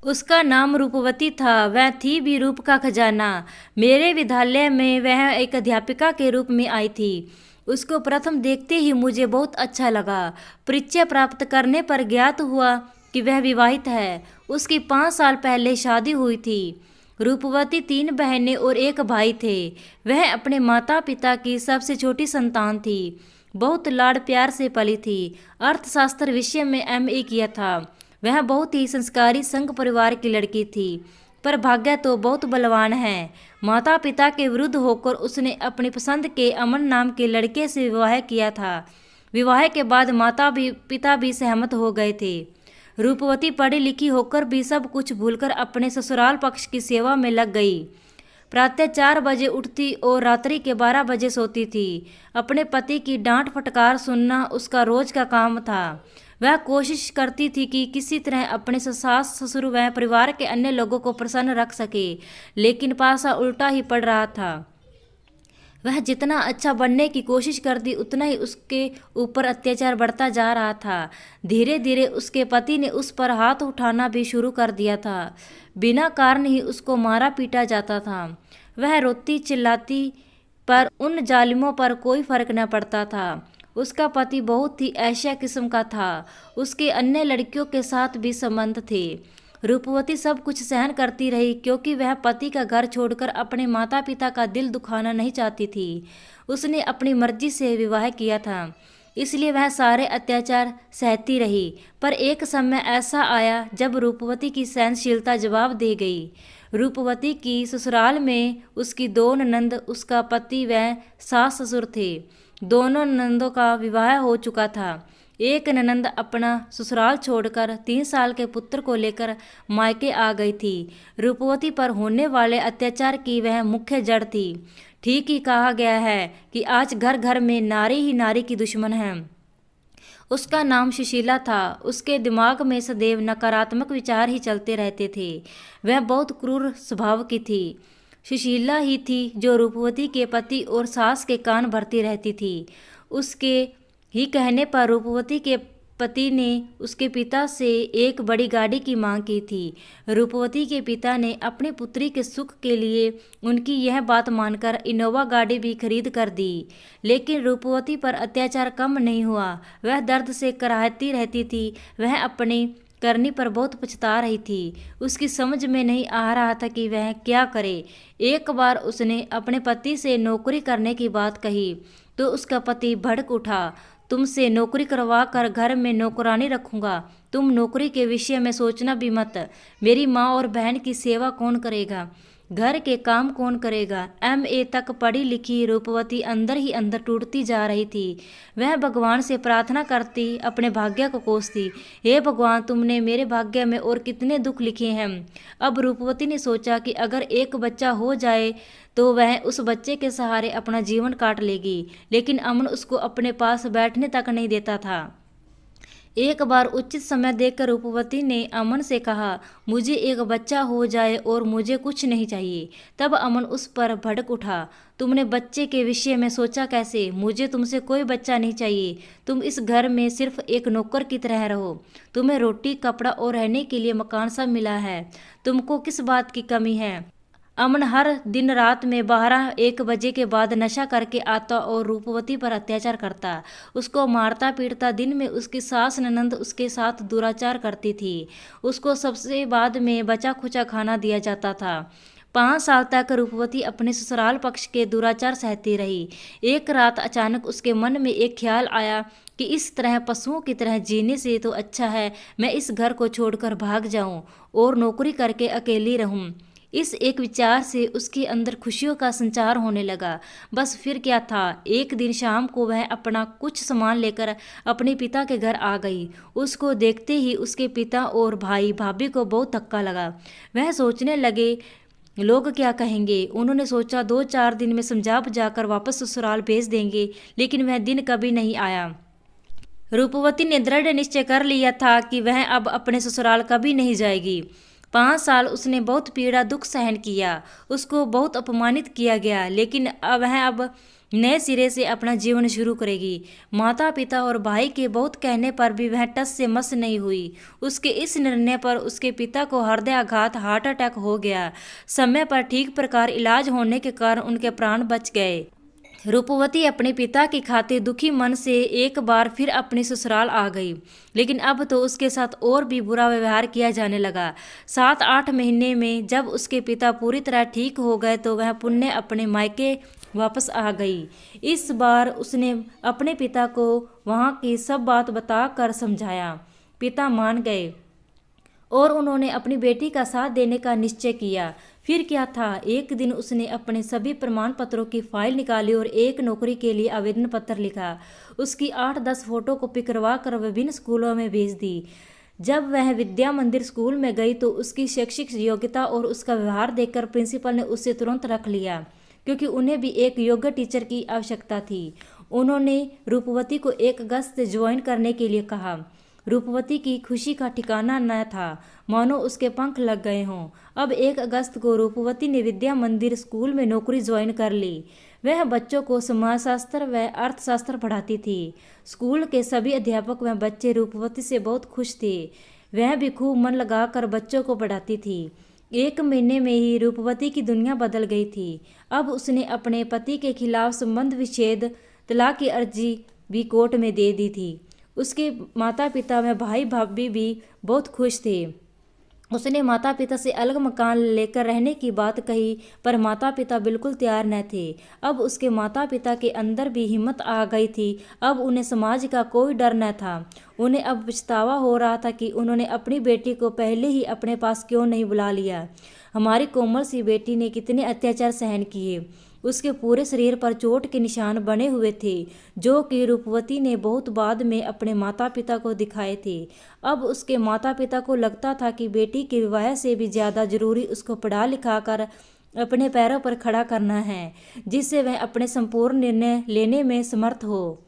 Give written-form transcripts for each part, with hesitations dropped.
उसका नाम रूपवती था। वह थी भी रूप का खजाना। मेरे विद्यालय में वह एक अध्यापिका के रूप में आई थी। उसको प्रथम देखते ही मुझे बहुत अच्छा लगा। परिचय प्राप्त करने पर ज्ञात हुआ कि वह विवाहित है। उसकी 5 साल पहले शादी हुई थी। रूपवती 3 बहनें और एक भाई थे। वह अपने माता पिता की सबसे छोटी संतान थी। बहुत लाड़ प्यार से पली थी। अर्थशास्त्र विषय में एमए किया था। वह बहुत ही संस्कारी संघ परिवार की लड़की थी, पर भाग्य तो बहुत बलवान है। माता पिता के विरुद्ध होकर उसने अपनी पसंद के अमन नाम के लड़के से विवाह किया था। विवाह के बाद माता भी पिता भी सहमत हो गए थे। रूपवती पढ़ी लिखी होकर भी सब कुछ भूलकर अपने ससुराल पक्ष की सेवा में लग गई। प्रातः 4 बजे उठती और रात्रि के 12 बजे सोती थी। अपने पति की डांट फटकार सुनना उसका रोज का काम था। वह कोशिश करती थी कि किसी तरह अपने सास ससुर व परिवार के अन्य लोगों को प्रसन्न रख सके, लेकिन पासा उल्टा ही पड़ रहा था। वह जितना अच्छा बनने की कोशिश करती उतना ही उसके ऊपर अत्याचार बढ़ता जा रहा था। धीरे धीरे उसके पति ने उस पर हाथ उठाना भी शुरू कर दिया था। बिना कारण ही उसको मारा पीटा जाता था। वह रोती चिल्लाती, पर उन जालिमों पर कोई फर्क न पड़ता था। उसका पति बहुत ही ऐसा किस्म का था। उसके अन्य लड़कियों के साथ भी संबंध थे। रूपवती सब कुछ सहन करती रही, क्योंकि वह पति का घर छोड़कर अपने माता पिता का दिल दुखाना नहीं चाहती थी। उसने अपनी मर्जी से विवाह किया था, इसलिए वह सारे अत्याचार सहती रही। पर एक समय ऐसा आया जब रूपवती की सहनशीलता जवाब दे गई। रूपवती की ससुराल में उसकी 2 ननंद, उसका पति व सास ससुर थे। दोनों ननंदों का विवाह हो चुका था। एक ननंद अपना ससुराल छोड़कर 3 साल के पुत्र को लेकर मायके आ गई थी। रूपवती पर होने वाले अत्याचार की वह मुख्य जड़ थी। ठीक ही कहा गया है कि आज घर घर में नारी ही नारी की दुश्मन है। उसका नाम सुशीला था। उसके दिमाग में सदैव नकारात्मक विचार ही चलते रहते थे। वह बहुत क्रूर स्वभाव की थी। सुशीला ही थी जो रूपवती के पति और सास के कान भरती रहती थी। उसके ही कहने पर रूपवती के पति ने उसके पिता से एक बड़ी गाड़ी की मांग की थी। रूपवती के पिता ने अपनी पुत्री के सुख के लिए उनकी यह बात मानकर इनोवा गाड़ी भी खरीद कर दी। लेकिन रूपवती पर अत्याचार कम नहीं हुआ। वह दर्द से कराहती रहती थी। वह अपनी करनी पर बहुत पछता रही थी। उसकी समझ में नहीं आ रहा था कि वह क्या करे। एक बार उसने अपने पति से नौकरी करने की बात कही तो उसका पति भड़क उठा। तुमसे नौकरी करवा कर घर में नौकरानी रखूंगा। तुम नौकरी के विषय में सोचना भी मत। मेरी माँ और बहन की सेवा कौन करेगा? घर के काम कौन करेगा? एमए तक पढ़ी लिखी रूपवती अंदर ही अंदर टूटती जा रही थी। वह भगवान से प्रार्थना करती, अपने भाग्य को कोसती। हे भगवान, तुमने मेरे भाग्य में और कितने दुख लिखे हैं। अब रूपवती ने सोचा कि अगर एक बच्चा हो जाए तो वह उस बच्चे के सहारे अपना जीवन काट लेगी, लेकिन अमन उसको अपने पास बैठने तक नहीं देता था। एक बार उचित समय देखकर रूपवती ने अमन से कहा, मुझे एक बच्चा हो जाए और मुझे कुछ नहीं चाहिए। तब अमन उस पर भड़क उठा, तुमने बच्चे के विषय में सोचा कैसे? मुझे तुमसे कोई बच्चा नहीं चाहिए। तुम इस घर में सिर्फ एक नौकर की तरह रहो। तुम्हें रोटी कपड़ा और रहने के लिए मकान सब मिला है। तुमको किस बात की कमी है? अमन हर दिन रात में 12-1 बजे के बाद नशा करके आता और रूपवती पर अत्याचार करता, उसको मारता पीटता। दिन में उसकी सास ननंद उसके साथ दुराचार करती थी। उसको सबसे बाद में बचा खुचा खाना दिया जाता था। 5 साल तक रूपवती अपने ससुराल पक्ष के दुराचार सहती रही। एक रात अचानक उसके मन में एक ख्याल आया कि इस तरह पशुओं की तरह जीने से तो अच्छा है मैं इस घर को छोड़कर भाग जाऊं और नौकरी करके अकेली रहूं। इस एक विचार से उसके अंदर खुशियों का संचार होने लगा। बस फिर क्या था, एक दिन शाम को वह अपना कुछ सामान लेकर अपने पिता के घर आ गई। उसको देखते ही उसके पिता और भाई भाभी को बहुत धक्का लगा। वह सोचने लगे, लोग क्या कहेंगे। उन्होंने सोचा 2-4 दिन में समझा बुझाकर वापस ससुराल भेज देंगे, लेकिन वह दिन कभी नहीं आया। रूपवती ने दृढ़ निश्चय कर लिया था कि वह अब अपने ससुराल कभी नहीं जाएगी। 5 साल उसने बहुत पीड़ा दुख सहन किया, उसको बहुत अपमानित किया गया, लेकिन अब नए सिरे से अपना जीवन शुरू करेगी। माता पिता और भाई के बहुत कहने पर भी वह टस से मस नहीं हुई। उसके इस निर्णय पर उसके पिता को हृदयाघात हार्ट अटैक हो गया। समय पर ठीक प्रकार इलाज होने के कारण उनके प्राण बच गए। रूपवती अपने पिता की खातिर दुखी मन से एक बार फिर अपने ससुराल आ गई, लेकिन अब तो उसके साथ और भी बुरा व्यवहार किया जाने लगा। 7-8 महीने में जब उसके पिता पूरी तरह ठीक हो गए तो वह पुण्य अपने मायके वापस आ गई। इस बार उसने अपने पिता को वहाँ की सब बात बता कर समझाया। पिता मान गए और उन्होंने अपनी बेटी का साथ देने का निश्चय किया। फिर क्या था, एक दिन उसने अपने सभी प्रमाण पत्रों की फाइल निकाली और एक नौकरी के लिए आवेदन पत्र लिखा। उसकी 8-10 फोटो कॉपी करवा कर विभिन्न स्कूलों में भेज दी। जब वह विद्या मंदिर स्कूल में गई तो उसकी शैक्षिक योग्यता और उसका व्यवहार देखकर प्रिंसिपल ने उसे तुरंत रख लिया, क्योंकि उन्हें भी एक योग्य टीचर की आवश्यकता थी। उन्होंने रूपवती को 1 अगस्त से ज्वाइन करने के लिए कहा। रूपवती की खुशी का ठिकाना न था, मानो उसके पंख लग गए हों। अब 1 अगस्त को रूपवती ने विद्या मंदिर स्कूल में नौकरी ज्वाइन कर ली। वह बच्चों को समाजशास्त्र व अर्थशास्त्र पढ़ाती थी। स्कूल के सभी अध्यापक व बच्चे रूपवती से बहुत खुश थे। वह भी खूब मन लगाकर बच्चों को पढ़ाती थी। 1 महीने में ही रूपवती की दुनिया बदल गई थी। अब उसने अपने पति के खिलाफ संबंध विच्छेद तलाक की अर्जी भी कोर्ट में दे दी थी। उसके माता पिता व भाई भाभी भी बहुत खुश थे। उसने माता पिता से अलग मकान लेकर रहने की बात कही, पर माता पिता बिल्कुल तैयार न थे। अब उसके माता पिता के अंदर भी हिम्मत आ गई थी। अब उन्हें समाज का कोई डर न था। उन्हें अब पछतावा हो रहा था कि उन्होंने अपनी बेटी को पहले ही अपने पास क्यों नहीं बुला लिया। हमारी कोमल सी बेटी ने कितने अत्याचार सहन किए। उसके पूरे शरीर पर चोट के निशान बने हुए थे, जो कि रूपवती ने बहुत बाद में अपने माता पिता को दिखाए थे। अब उसके माता पिता को लगता था कि बेटी के विवाह से भी ज़्यादा जरूरी उसको पढ़ा लिखा कर अपने पैरों पर खड़ा करना है, जिससे वह अपने संपूर्ण निर्णय लेने में समर्थ हो।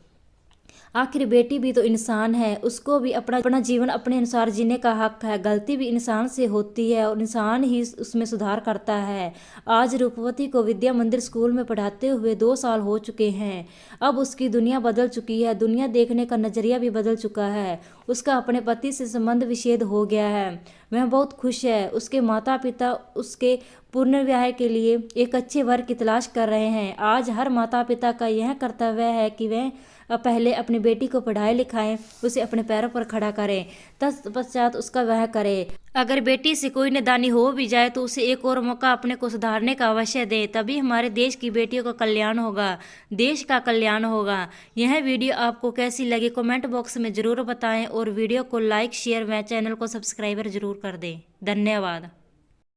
आखिर बेटी भी तो इंसान है, उसको भी अपना जीवन अपने अनुसार जीने का हक है। गलती भी इंसान से होती है और इंसान ही उसमें सुधार करता है। आज रूपवती को विद्या मंदिर स्कूल में पढ़ाते हुए 2 साल हो चुके हैं। अब उसकी दुनिया बदल चुकी है, दुनिया देखने का नजरिया भी बदल चुका है। उसका अपने पति से संबंध विच्छेद हो गया है। वह बहुत खुश है। उसके माता पिता उसके पुनर्विवाह के लिए एक अच्छे वर की तलाश कर रहे हैं। आज हर माता पिता का यह कर्तव्य है कि वह पहले अपनी बेटी को पढ़ाए लिखाएं, उसे अपने पैरों पर खड़ा करें, तत्पश्चात उसका विवाह करें। अगर बेटी से कोई नादानी हो भी जाए तो उसे एक और मौका अपने को सुधारने का अवश्य दें, तभी हमारे देश की बेटियों का कल्याण होगा, देश का कल्याण होगा। यह वीडियो आपको कैसी लगी कमेंट बॉक्स में ज़रूर बताएं और वीडियो को लाइक शेयर व चैनल को सब्सक्राइबर जरूर कर दें। धन्यवाद।